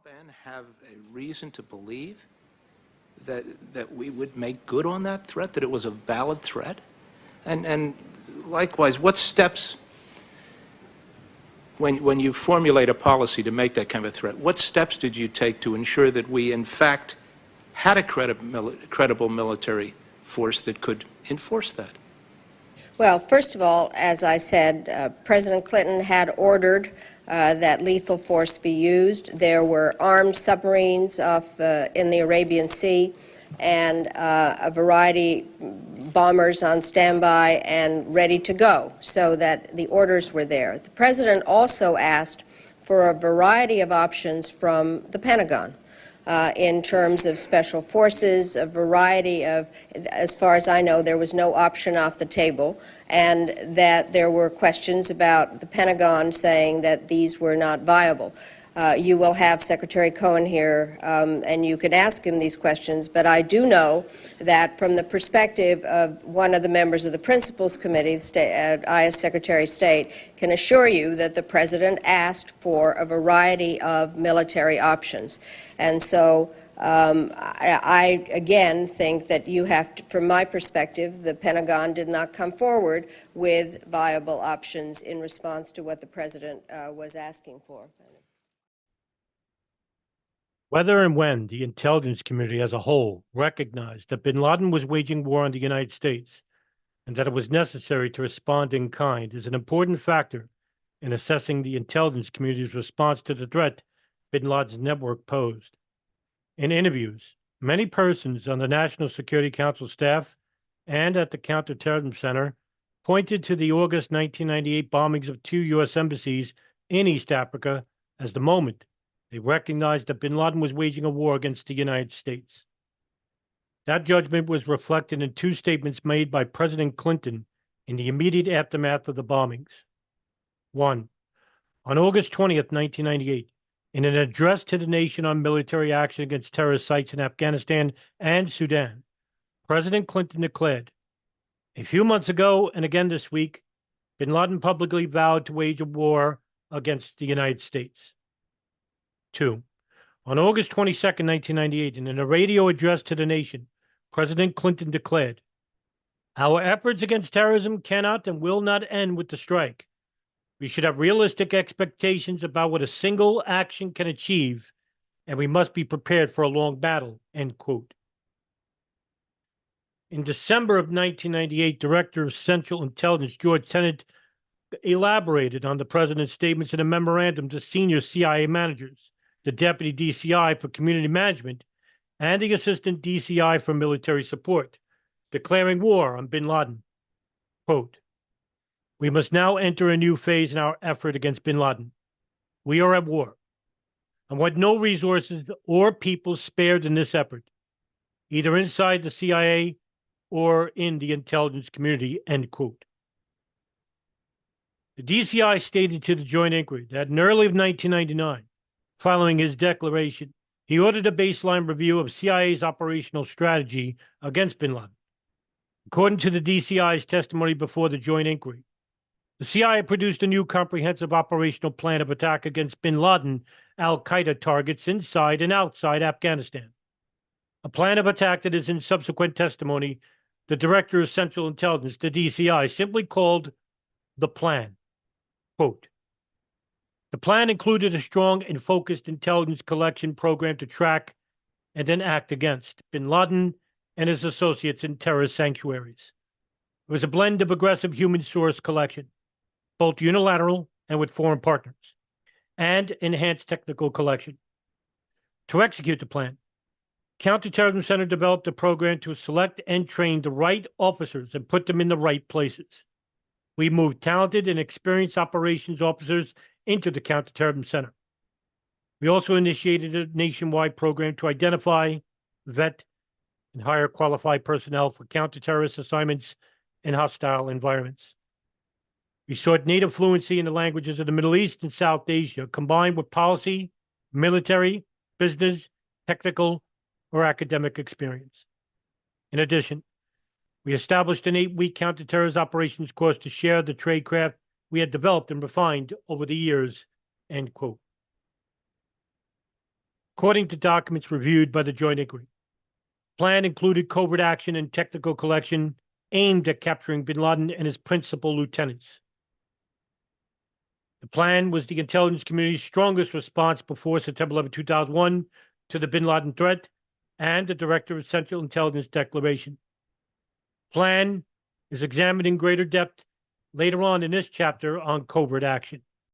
Taliban have a reason to believe that we would make good on that threat, that it was a valid threat? And likewise, what steps, when you formulate a policy to make that kind of a threat, what steps did you take to ensure that we, in fact, had a credible military force that could enforce that? Well, first of all, as I said, President Clinton had ordered that lethal force be used. There were armed submarines in the Arabian Sea and a variety bombers on standby and ready to go, so that the orders were there. The President also asked for a variety of options from the Pentagon. In terms of special forces, a variety of, as far as I know, there was no option off the table, and that there were questions about the Pentagon saying that these were not viable. You will have Secretary Cohen here, and you can ask him these questions, but I do know that from the perspective of one of the members of the Principals Committee, I as Secretary of State, can assure you that the President asked for a variety of military options. And so I again think that you have to, from my perspective, the Pentagon did not come forward with viable options in response to what the President was asking for. Whether and when the intelligence community as a whole recognized that bin Laden was waging war on the United States and that it was necessary to respond in kind is an important factor in assessing the intelligence community's response to the threat bin Laden's network posed. In interviews, many persons on the National Security Council staff and at the Counterterrorism Center pointed to the August 1998 bombings of 2 U.S. embassies in East Africa as the moment they recognized that bin Laden was waging a war against the United States. That judgment was reflected in 2 statements made by President Clinton in the immediate aftermath of the bombings. 1. On August 20th, 1998, in an address to the nation on military action against terrorist sites in Afghanistan and Sudan, President Clinton declared, "A few months ago and again this week, bin Laden publicly vowed to wage a war against the United States." 2. On August 22nd, 1998, in a radio address to the nation, President Clinton declared, "Our efforts against terrorism cannot and will not end with the strike. We should have realistic expectations about what a single action can achieve, and we must be prepared for a long battle." End quote. In December of 1998, Director of Central Intelligence George Tenet elaborated on the president's statements in a memorandum to senior CIA managers, the Deputy DCI for Community Management, and the Assistant DCI for Military Support, declaring war on bin Laden. Quote, "We must now enter a new phase in our effort against bin Laden. We are at war, and want no resources or people spared in this effort, either inside the CIA or in the intelligence community." End quote. The DCI stated to the Joint Inquiry that in early of 1999, following his declaration, he ordered a baseline review of CIA's operational strategy against bin Laden. According to the DCI's testimony before the Joint Inquiry, the CIA produced a new comprehensive operational plan of attack against bin Laden al-Qaeda targets inside and outside Afghanistan. A plan of attack that is in subsequent testimony, the Director of Central Intelligence, the DCI, simply called the plan. Quote, "The plan included a strong and focused intelligence collection program to track and then act against bin Laden and his associates in terrorist sanctuaries. It was a blend of aggressive human source collection, both unilateral and with foreign partners, and enhanced technical collection. To execute the plan, Counterterrorism Center developed a program to select and train the right officers and put them in the right places. We moved talented and experienced operations officers into the Counterterrorism Center. We also initiated a nationwide program to identify, vet, and hire qualified personnel for counterterrorist assignments in hostile environments. We sought native fluency in the languages of the Middle East and South Asia, combined with policy, military, business, technical, or academic experience. In addition, we established an 8-week counterterrorism operations course to share the tradecraft we had developed and refined over the years." End quote. according to documents reviewed by the Joint Inquiry. The plan included covert action and technical collection aimed at capturing bin Laden and his principal lieutenants. The plan was the intelligence community's strongest response before September 11, 2001 to the bin Laden threat and the Director of Central Intelligence Declaration. The plan is examined in greater depth later on in this chapter on covert action.